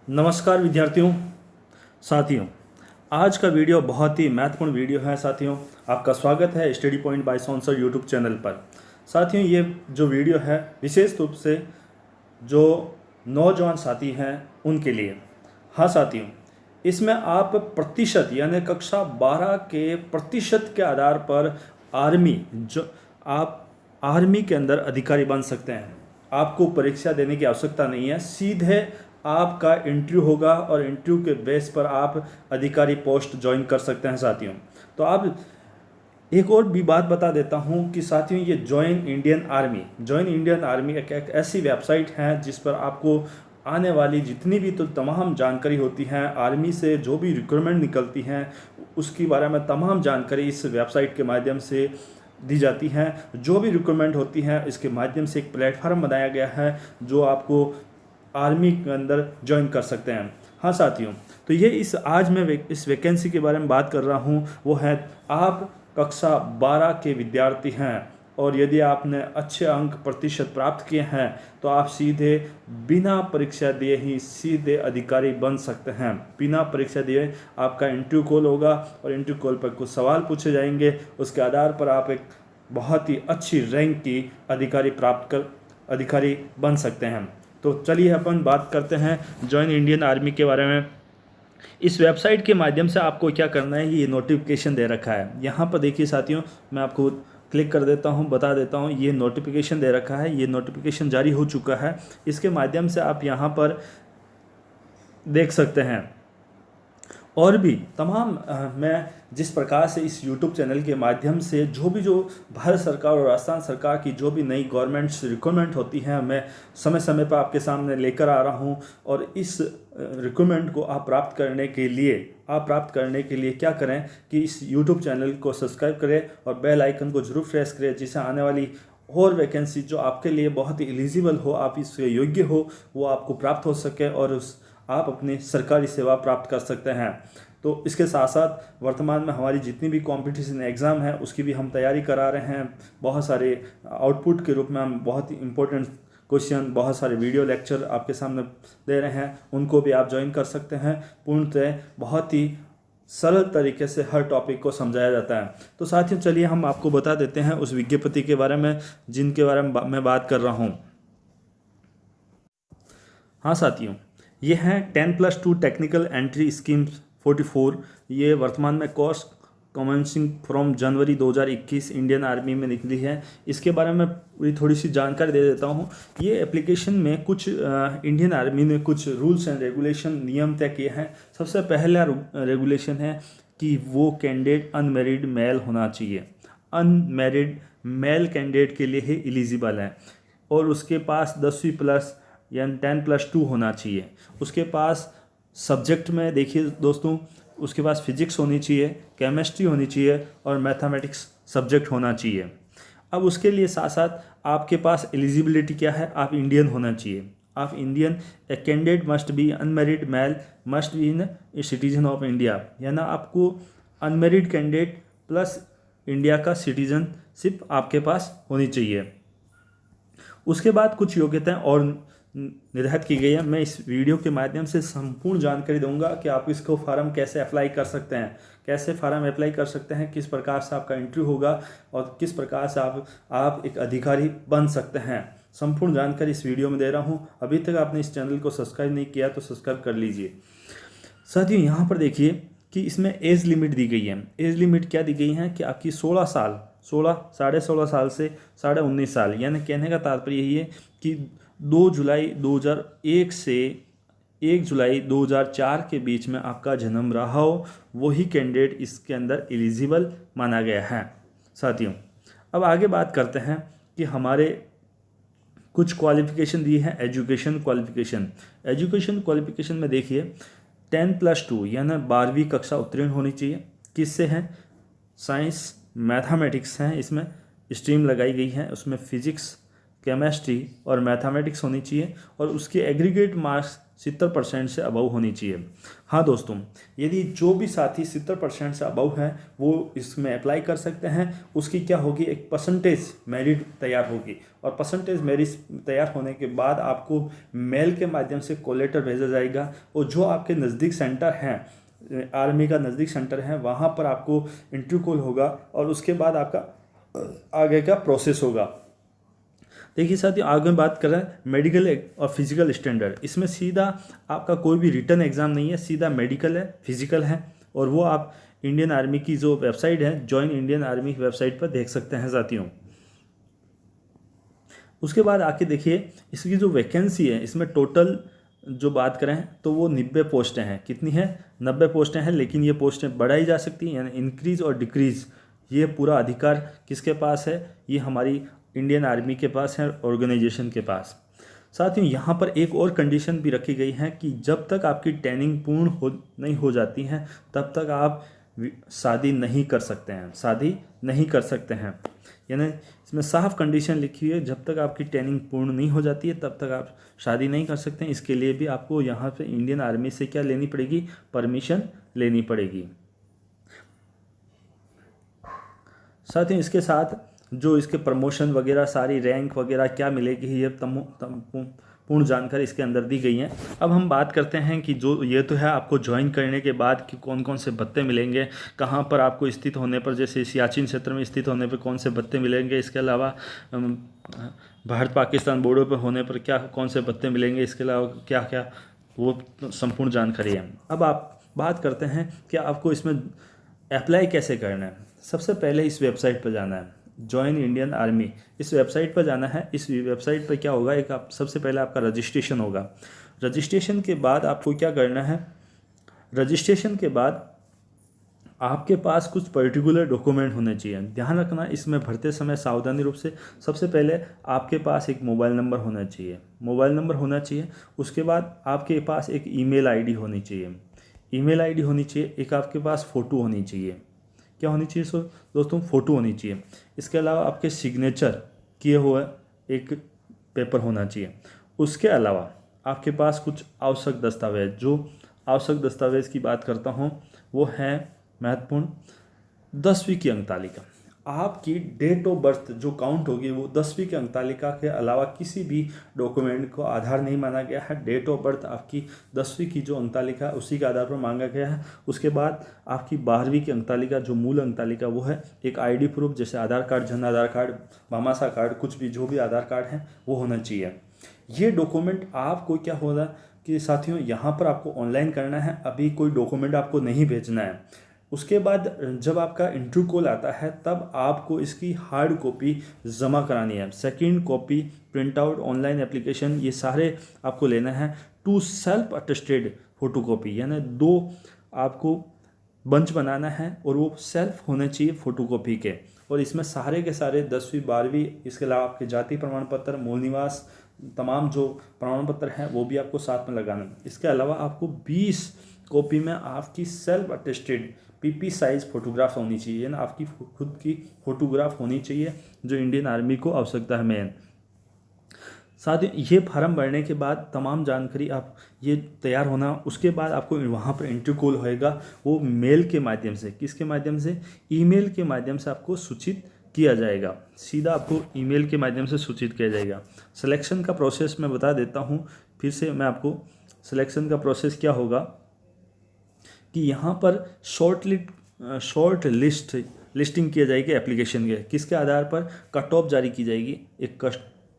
नमस्कार विद्यार्थियों साथियों। आज का वीडियो बहुत ही महत्वपूर्ण वीडियो है साथियों। आपका स्वागत है स्टडी पॉइंट बाय सॉन्सर यूट्यूब चैनल पर। साथियों, ये जो वीडियो है विशेष रूप से जो नौजवान साथी हैं उनके लिए। हाँ साथियों, इसमें आप प्रतिशत यानी कक्षा 12 के प्रतिशत के आधार पर आप आर्मी के अंदर अधिकारी बन सकते हैं। आपको परीक्षा देने की आवश्यकता नहीं है, सीधे आपका इंटरव्यू होगा और इंटरव्यू के बेस पर आप अधिकारी पोस्ट ज्वाइन कर सकते हैं साथियों। तो आप एक और भी बात बता देता हूं कि साथियों, ये ज्वाइन इंडियन आर्मी एक ऐसी वेबसाइट है जिस पर आपको आने वाली जितनी भी तो तमाम जानकारी होती हैं, आर्मी से जो भी रिक्रूटमेंट निकलती हैं उसके बारे में तमाम जानकारी इस वेबसाइट के माध्यम से दी जाती हैं। जो भी रिक्रूटमेंट होती हैं इसके माध्यम से एक प्लेटफार्म बनाया गया है जो आपको आर्मी के अंदर ज्वाइन कर सकते हैं। हाँ साथियों, तो ये आज मैं इस वैकेंसी के बारे में बात कर रहा हूँ, वो है आप कक्षा 12 के विद्यार्थी हैं और यदि आपने अच्छे अंक प्रतिशत प्राप्त किए हैं तो आप सीधे बिना परीक्षा दिए ही सीधे अधिकारी बन सकते हैं। बिना परीक्षा दिए आपका इंटरव्यू कॉल होगा और इंटरव्यू कॉल पर कुछ सवाल पूछे जाएंगे, उसके आधार पर आप एक बहुत ही अच्छी रैंक की अधिकारी बन सकते हैं। तो चलिए अपन बात करते हैं ज्वाइन इंडियन आर्मी के बारे में। इस वेबसाइट के माध्यम से आपको क्या करना है, ये नोटिफिकेशन दे रखा है। यहाँ पर देखिए साथियों, मैं आपको क्लिक कर देता हूँ, बता देता हूँ। ये नोटिफिकेशन दे रखा है, ये नोटिफिकेशन जारी हो चुका है। इसके माध्यम से आप यहाँ पर देख सकते हैं और भी तमाम मैं जिस प्रकार से इस YouTube चैनल के माध्यम से जो भारत सरकार और राजस्थान सरकार की जो भी नई गवर्नमेंट्स रिक्रूटमेंट होती हैं मैं समय समय पर आपके सामने लेकर आ रहा हूं। और इस रिक्रूटमेंट को आप प्राप्त करने के लिए क्या करें कि इस YouTube चैनल को सब्सक्राइब करें और बेल आइकन को जरूर प्रेस करें, जिससे आने वाली और वैकेंसी जो आपके लिए बहुत ही एलिजिबल हो, आप इसके योग्य हो, वो आपको प्राप्त हो सके और आप अपनी सरकारी सेवा प्राप्त कर सकते हैं। तो इसके साथ साथ वर्तमान में हमारी जितनी भी कंपटीशन एग्ज़ाम है उसकी भी हम तैयारी करा रहे हैं। बहुत सारे आउटपुट के रूप में हम बहुत ही इंपॉर्टेंट क्वेश्चन, बहुत सारे वीडियो लेक्चर आपके सामने दे रहे हैं, उनको भी आप ज्वाइन कर सकते हैं। पूर्णतः बहुत ही सरल तरीके से हर टॉपिक को समझाया जाता है। तो साथियों चलिए हम आपको बता देते हैं उस विज्ञप्ति के बारे में जिनके बारे में मैं बात कर रहा हूँ। हाँ साथियों, ये है 10+2 टेक्निकल एंट्री स्कीम 44। ये वर्तमान में course commencing from January 2021 Indian army में निकली है। इसके बारे में पूरी थोड़ी सी जानकारी दे देता हूँ। ये एप्लीकेशन में कुछ इंडियन आर्मी ने कुछ रूल्स एंड रेगुलेशन नियम तय किए हैं। सबसे पहला रेगुलेशन है कि वो कैंडिडेट अनमेरिड मेल होना चाहिए। अनमेरिड मेल कैंडिडेट के लिए ही एलिजिबल है और उसके पास 10वीं प्लस यानी 10+2 होना चाहिए। उसके पास सब्जेक्ट में देखिए दोस्तों, उसके पास फिजिक्स होनी चाहिए, केमिस्ट्री होनी चाहिए और मैथमेटिक्स सब्जेक्ट होना चाहिए। अब उसके लिए साथ साथ आपके पास एलिजिबिलिटी क्या है, आप इंडियन होना चाहिए। आप Indian, a candidate must be unmarried male must be in a citizen of India, यानी आपको अनमेरिड कैंडिडेट प्लस इंडिया का सिटीजनशिप आपके पास होनी चाहिए। उसके बाद कुछ योग्यताएं और निर्धारित की गई है। मैं इस वीडियो के माध्यम से संपूर्ण जानकारी दूंगा कि आप इसको फॉर्म कैसे अप्लाई कर सकते हैं, किस प्रकार से आपका इंटरव्यू होगा और किस प्रकार से आप एक अधिकारी बन सकते हैं। संपूर्ण जानकारी इस वीडियो में दे रहा हूं। अभी तक आपने इस चैनल को सब्सक्राइब नहीं किया तो सब्सक्राइब कर लीजिए। साथियों यहाँ पर देखिए कि इसमें एज लिमिट दी गई है। एज लिमिट क्या दी गई है कि आपकी 16 साल, 16 साल से 19.5 साल, यानी कहने का तात्पर्य यही है कि 2 जुलाई 2001 से 1 जुलाई 2004 के बीच में आपका जन्म रहा हो, वही कैंडिडेट इसके अंदर एलिजिबल माना गया है। साथियों अब आगे बात करते हैं कि हमारे कुछ क्वालिफिकेशन दी है। एजुकेशन क्वालिफिकेशन में देखिए 10+2 यानी 12वीं कक्षा उत्तीर्ण होनी चाहिए। किससे है? साइंस मैथमेटिक्स हैं, इसमें स्ट्रीम लगाई गई है। उसमें फिजिक्स, केमिस्ट्री और मैथमेटिक्स होनी चाहिए और उसके एग्रीगेट मार्क्स 70% से अबव होनी चाहिए। हाँ दोस्तों, यदि जो भी साथी 70% से अबव हैं वो इसमें अप्लाई कर सकते हैं। उसकी क्या होगी, एक परसेंटेज मेरिट तैयार होगी और परसेंटेज मेरिट तैयार होने के बाद आपको मेल के माध्यम से कॉल लेटर भेजा जाएगा और जो आपके नज़दीक सेंटर हैं, आर्मी का नज़दीक सेंटर है, वहाँ पर आपको इंटरव्यू कॉल होगा और उसके बाद आपका आगे का प्रोसेस होगा। देखिए साथियों, आगे बात कर रहे हैं मेडिकल और फिजिकल स्टैंडर्ड। इसमें सीधा आपका कोई भी रिटन एग्जाम नहीं है, सीधा मेडिकल है, फिजिकल है और वो आप इंडियन आर्मी की जो वेबसाइट है, जॉइन इंडियन आर्मी वेबसाइट पर देख सकते हैं साथियों। उसके बाद आके देखिए इसकी जो वैकेंसी है, इसमें टोटल जो बात करें तो वो 90 पोस्टें हैं। कितनी हैं? 90 पोस्टें हैं, लेकिन ये पोस्टें बढ़ाई जा सकती हैं, यानी इंक्रीज और डिक्रीज ये पूरा अधिकार किसके पास है? ये हमारी इंडियन आर्मी के पास है, ऑर्गेनाइजेशन के पास। साथियों यहाँ पर एक और कंडीशन भी रखी गई है कि जब तक आपकी ट्रेनिंग पूर्ण नहीं हो जाती है तब तक आप शादी नहीं कर सकते हैं, शादी नहीं कर सकते हैं। यानी इसमें साफ कंडीशन लिखी हुई है, जब तक आपकी ट्रेनिंग पूर्ण नहीं हो जाती है तब तक आप शादी नहीं कर सकते हैं। इसके लिए भी आपको यहाँ पे इंडियन आर्मी से क्या लेनी पड़ेगी? परमिशन लेनी पड़ेगी। साथियों इसके साथ जो इसके प्रमोशन वगैरह, सारी रैंक वगैरह क्या मिलेगी, ये पूर्ण जानकारी इसके अंदर दी गई है। अब हम बात करते हैं कि जो ये तो है आपको ज्वाइन करने के बाद कि कौन कौन से भत्ते मिलेंगे, कहाँ पर आपको स्थित होने पर, जैसे सियाचिन क्षेत्र में स्थित होने पर कौन से भत्ते मिलेंगे, इसके अलावा भारत पाकिस्तान बॉर्डर पर होने पर क्या कौन से भत्ते मिलेंगे, इसके अलावा क्या क्या, वो संपूर्ण जानकारी है। अब आप बात करते हैं कि आपको इसमें अप्लाई कैसे करना है। सबसे पहले इस वेबसाइट पर जाना है, जॉइन इंडियन आर्मी, इस वेबसाइट पर जाना है। इस वेबसाइट पर क्या होगा, एक आप सबसे पहले आपका रजिस्ट्रेशन होगा। रजिस्ट्रेशन के बाद आपको क्या करना है, रजिस्ट्रेशन के बाद आपके पास कुछ पर्टिकुलर डॉक्यूमेंट होने चाहिए। ध्यान रखना इसमें भरते समय सावधानी रूप से, सबसे पहले आपके पास एक मोबाइल नंबर होना चाहिए, मोबाइल नंबर होना चाहिए। उसके बाद आपके पास एक ईमेल आईडी होनी चाहिए, ईमेल आईडी होनी चाहिए। एक आपके पास फ़ोटो होनी चाहिए। क्या होनी चाहिए सो दोस्तों? फ़ोटो होनी चाहिए। इसके अलावा आपके सिग्नेचर किए हुए एक पेपर होना चाहिए। उसके अलावा आपके पास कुछ आवश्यक दस्तावेज, जो आवश्यक दस्तावेज़ की बात करता हूँ वो है महत्वपूर्ण 10वीं की अंक तालिका। आपकी डेट ऑफ बर्थ जो काउंट होगी वो 10वीं की अंक तालिका के अलावा किसी भी डॉक्यूमेंट को आधार नहीं माना गया है। डेट ऑफ बर्थ आपकी 10वीं की जो अंक तालिका उसी के आधार पर मांगा गया है। उसके बाद आपकी 12वीं की अंक तालिका जो मूल अंक तालिका वो है। एक आईडी प्रूफ जैसे आधार card, Jan Aadhaar card, Bhamashah card, कुछ भी जो भी आधार कार्ड है वो होना चाहिए। ये डॉक्यूमेंट आपको क्या होगा कि साथियों यहाँ पर आपको ऑनलाइन करना है, अभी कोई डॉक्यूमेंट आपको नहीं भेजना है। उसके बाद जब आपका इंटरव्यू कॉल आता है तब आपको इसकी हार्ड कॉपी जमा करानी है, second copy, print out, online application, ये सारे आपको लेना है। 2 सेल्फ अटेस्टेड फोटो कॉपी, यानी 2 आपको बंच बनाना है और वो सेल्फ होने चाहिए फोटो कॉपी के। और इसमें सारे के सारे 10वीं 12वीं, इसके अलावा आपके जाति प्रमाण पत्र, मूल निवास, तमाम जो प्रमाण पत्र हैं वो भी आपको साथ में लगाना है। इसके अलावा आपको 20 कॉपी में आपकी self attested PP size photograph होनी चाहिए ना, आपकी खुद की फोटोग्राफ होनी चाहिए जो इंडियन आर्मी को आवश्यकता है मेन। साथ ही ये फार्म भरने के बाद तमाम जानकारी आप ये तैयार होना, उसके बाद आपको वहाँ पर इंटरव्यू कॉल होएगा, वो मेल के माध्यम से, किसके माध्यम से? ईमेल के माध्यम से आपको सूचित किया जाएगा। सीधा आपको ईमेल के माध्यम से सूचित किया जाएगा। सिलेक्शन का प्रोसेस मैं बता देता हूँ फिर से मैं आपको। सिलेक्शन का प्रोसेस क्या होगा कि यहाँ पर शॉर्ट लिस्टिंग किया जाएगी एप्लीकेशन के, किसके आधार पर? कट ऑफ जारी की जाएगी, एक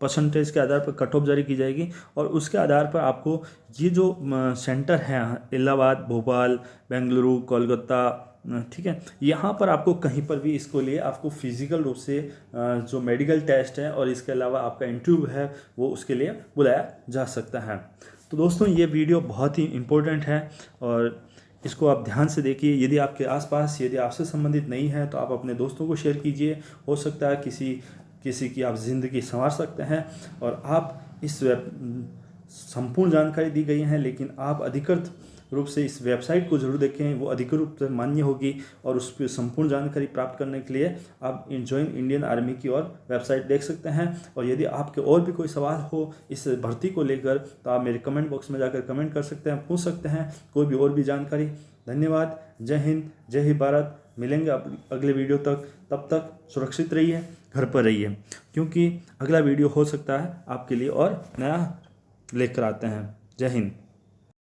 परसेंटेज के आधार पर कट ऑफ जारी की जाएगी और उसके आधार पर आपको ये जो सेंटर है इलाहाबाद, भोपाल, बेंगलुरु, कोलकाता, ठीक है, यहाँ पर आपको कहीं पर भी इसको लिए आपको फिजिकल रूप से जो मेडिकल टेस्ट है और इसके अलावा आपका इंटरव्यू है वो उसके लिए बुलाया जा सकता है। तो दोस्तों ये वीडियो बहुत ही इम्पोर्टेंट है और इसको आप ध्यान से देखिए। यदि आपके आसपास, यदि आपसे संबंधित नहीं है तो आप अपने दोस्तों को शेयर कीजिए, हो सकता है किसी की आप ज़िंदगी संवार सकते हैं। और आप इस संपूर्ण जानकारी दी गई है, लेकिन आप अधिकृत रूप से इस वेबसाइट को जरूर देखें, वो अधिक रूप से मान्य होगी और उस पर संपूर्ण जानकारी प्राप्त करने के लिए आप ज्वाइन इंडियन आर्मी की और वेबसाइट देख सकते हैं। और यदि आपके और भी कोई सवाल हो इस भर्ती को लेकर तो आप मेरे कमेंट बॉक्स में जाकर कमेंट कर सकते हैं, पूछ सकते हैं कोई भी और भी जानकारी। धन्यवाद। जय हिंद, जय ही भारत। मिलेंगे अगले वीडियो तक, तब तक सुरक्षित रहिए, घर पर रहिए, क्योंकि अगला वीडियो हो सकता है आपके लिए और नया लेकर आते हैं। जय हिंद।